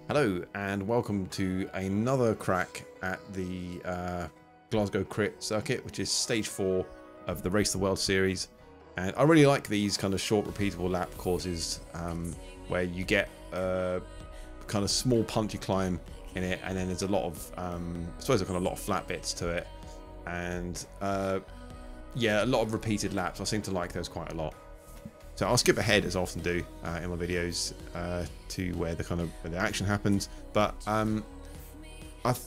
Hello and welcome to another crack at the Glasgow Crit circuit, which is stage 4 of the Race the World series. And I really like these kind of short repeatable lap courses where you get a kind of small punchy climb in it, and then there's a lot of I suppose a lot of flat bits to it, and yeah, a lot of repeated laps. I seem to like those quite a lot. So I'll skip ahead, as I often do in my videos, to where the action happens. But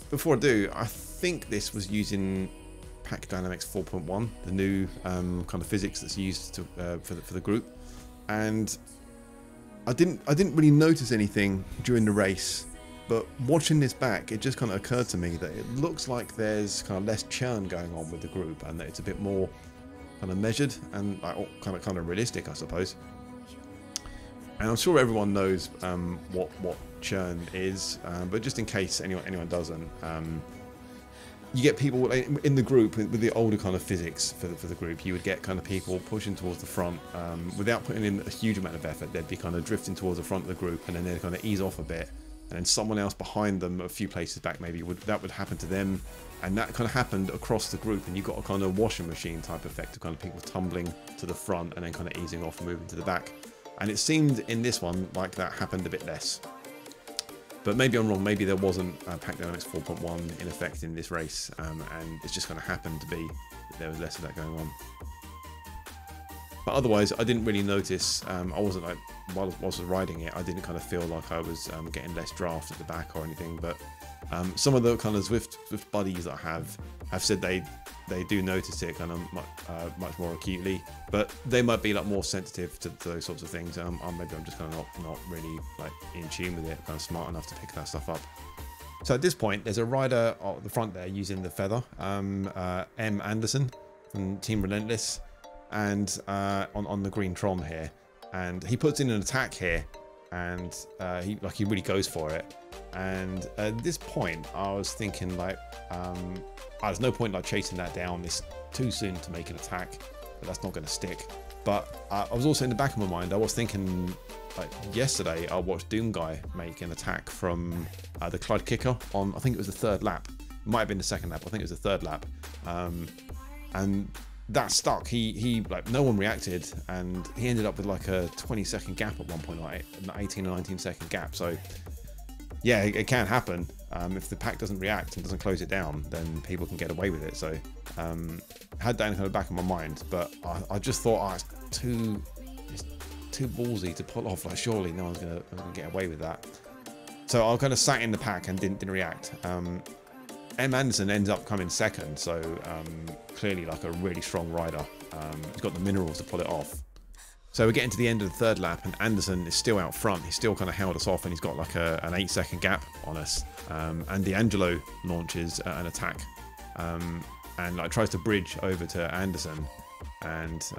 before I do, I think this was using Pack Dynamics 4.1, the new kind of physics that's used to, for the group. And I didn't really notice anything during the race, but watching this back, it just kind of occurred to me that it looks like there's kind of less churn going on with the group, and that it's a bit more kind of measured and like kind of realistic, I suppose. And I'm sure everyone knows what churn is, but just in case anyone doesn't, you get people in the group with the older kind of physics for the group. You would get kind of people pushing towards the front without putting in a huge amount of effort. They'd be kind of drifting towards the front of the group, and then they'd kind of ease off a bit, and then someone else behind them, a few places back maybe, that would happen to them. And that kind of happened across the group, and you got a kind of washing machine type effect of kind of people tumbling to the front and then kind of easing off and moving to the back. And it seemed in this one like that happened a bit less. But maybe I'm wrong. Maybe there wasn't Pack Dynamics 4.1 in effect in this race, and it's just kind of happened to be that there was less of that going on. But otherwise, I didn't really notice. I wasn't like, while I was riding it, I didn't kind of feel like I was getting less draft at the back or anything. But some of the kind of Zwift buddies that I have said they do notice it kind of much more acutely, but they might be like more sensitive to those sorts of things. Maybe I'm just kind of not really like in tune with it, kind of smart enough to pick that stuff up. So at this point, there's a rider at the front there using the feather, M. Anderson from Team Relentless, and on the green Tron here, and he puts in an attack here, and he really goes for it. And at this point, I was thinking like, there's no point like chasing that down. It's too soon to make an attack, but that's not going to stick. But I was also in the back of my mind, I was thinking like yesterday I watched Doom Guy make an attack from the Clyde kicker on, I think it was the third lap. It might have been the second lap. I think it was the third lap. And that stuck. He like, no one reacted, and he ended up with like a 20-second gap at one point, like an 18 or 19-second gap. So yeah, it can happen. If the pack doesn't react and doesn't close it down, then people can get away with it. So had that in the back of my mind, but I just thought, it's too ballsy to pull off. Like, surely no one's gonna get away with that. So I kind of sat in the pack and didn't react. M. Anderson ends up coming second, so clearly like a really strong rider. He's got the minerals to pull it off. So we're getting to the end of the third lap, and Anderson is still out front. He's still kind of held us off, and he's got like an 8-second gap on us. And D'Angelo launches an attack, and like tries to bridge over to Anderson, and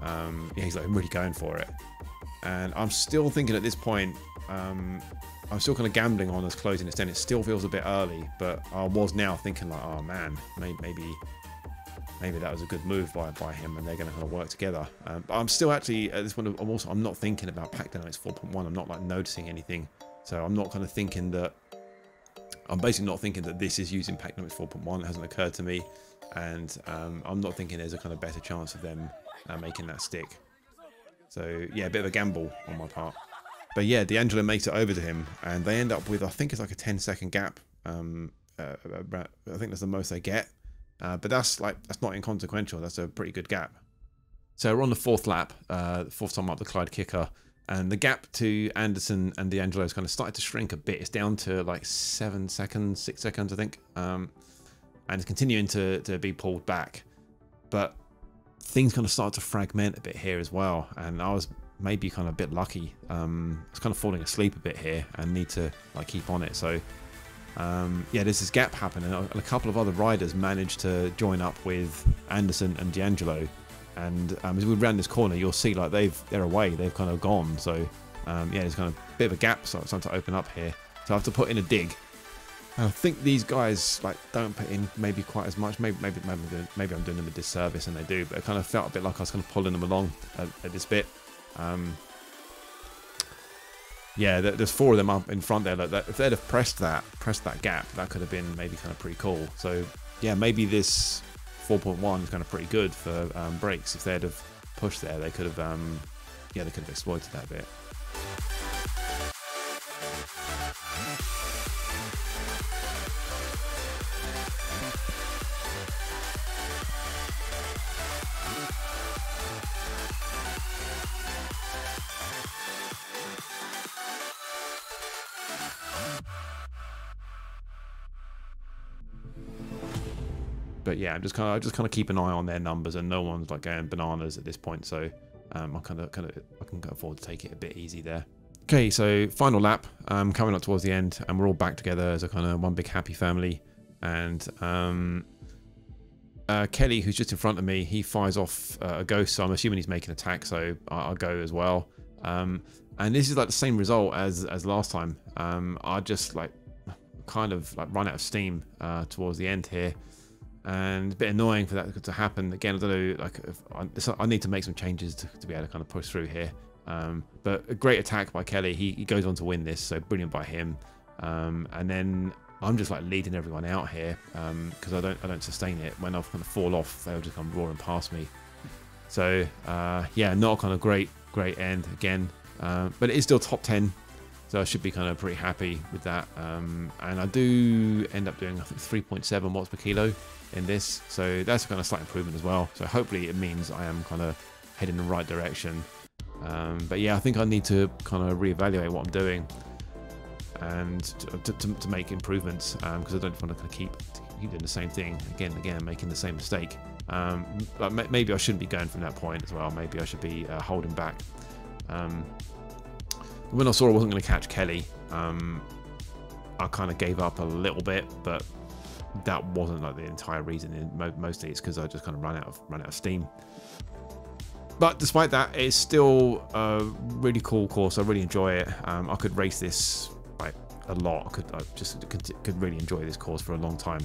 yeah, he's like really going for it. And I'm still thinking at this point, I'm still kind of gambling on us closing this down. It still feels a bit early, but I was now thinking like, oh man, maybe that was a good move by him, and they're going to kind of work together. But I'm still actually at this point, I'm not thinking about Pack Dynamics 4.1. I'm not like noticing anything, so I'm not kind of thinking that. I'm basically not thinking that this is using Pack Dynamics 4.1. It hasn't occurred to me, and I'm not thinking there's a kind of better chance of them making that stick. So yeah, a bit of a gamble on my part. But yeah, D'Angelo makes it over to him, and they end up with, I think it's like a 10-second gap. I think that's the most they get. But that's not inconsequential. That's a pretty good gap. So we're on the fourth lap, fourth time up the Clyde kicker, and the gap to Anderson and D'Angelo is kind of started to shrink a bit. It's down to like 7 seconds, 6 seconds, I think, and it's continuing to be pulled back. But things kind of start to fragment a bit here as well, and I was maybe kind of a bit lucky. I was kind of falling asleep a bit here and need to like keep on it. So yeah, there's this gap happening, and a couple of other riders managed to join up with Anderson and D'Angelo, and as we round this corner, you'll see like they're away, they've kind of gone. So yeah, there's kind of a bit of a gap starting to open up here, so I have to put in a dig. And I think these guys like don't put in maybe quite as much. Maybe I'm doing them a disservice, and they do, but it kind of felt a bit like I was kind of pulling them along at this bit. yeah, there's 4 of them up in front there. Like that, if they'd have pressed that gap, that could have been maybe kind of pretty cool. So yeah, maybe this 4.1 is kind of pretty good for brakes. If they'd have pushed there, they could have yeah, they could have exploited that a bit. But yeah, I just kind of keep an eye on their numbers, and no one's like going bananas at this point, so I can afford to take it a bit easy there. Okay, so final lap, coming up towards the end, and we're all back together as a kind of one big happy family. And Kelly, who's just in front of me, he fires off a ghost, so I'm assuming he's making an attack, so I'll go as well. And this is like the same result as last time. I just like kind of like run out of steam towards the end here. And a bit annoying for that to happen again. I don't know, like if I need to make some changes to be able to kind of push through here. But a great attack by Kelly. He goes on to win this, so brilliant by him. And then I'm just like leading everyone out here because I don't sustain it. When I kind of fall off, they'll just come roaring past me. So yeah, not a kind of great end again, but it is still top 10. So I should be kind of pretty happy with that. And I do end up doing, I think, 3.7 watts per kilo in this. So that's a kind of slight improvement as well. So hopefully it means I am kind of heading in the right direction. But yeah, I think I need to kind of reevaluate what I'm doing and to make improvements because I don't want to kind of keep doing the same thing again and again, making the same mistake. But maybe I shouldn't be going from that point as well. Maybe I should be holding back. When I saw I wasn't going to catch Kelly, I kind of gave up a little bit, but that wasn't like the entire reason. Mostly it's because I just kind of ran out of steam. But despite that, it's still a really cool course. I really enjoy it. I could race this like a lot. I could really enjoy this course for a long time.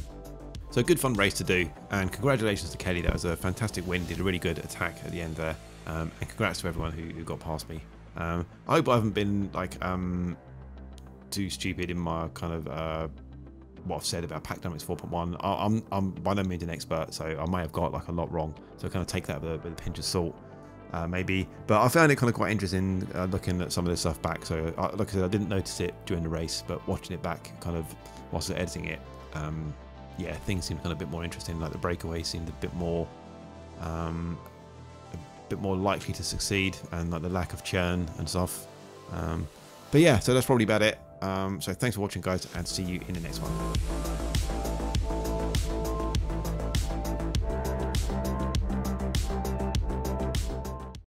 So good fun race to do, and congratulations to Kelly. That was a fantastic win. Did a really good attack at the end there, and congrats to everyone who got past me. I hope I haven't been like too stupid in my kind of what I've said about Pack Dynamics 4.1. I'm by no means an expert, so I may have got like a lot wrong. So kind of take that with a pinch of salt, maybe. But I found it kind of quite interesting looking at some of this stuff back. So like I said, I didn't notice it during the race, but watching it back, kind of whilst editing it, yeah, things seemed kind of a bit more interesting. Like the breakaway seemed a bit more likely to succeed, and like the lack of churn and stuff. But yeah, so that's probably about it. So thanks for watching, guys, and see you in the next one.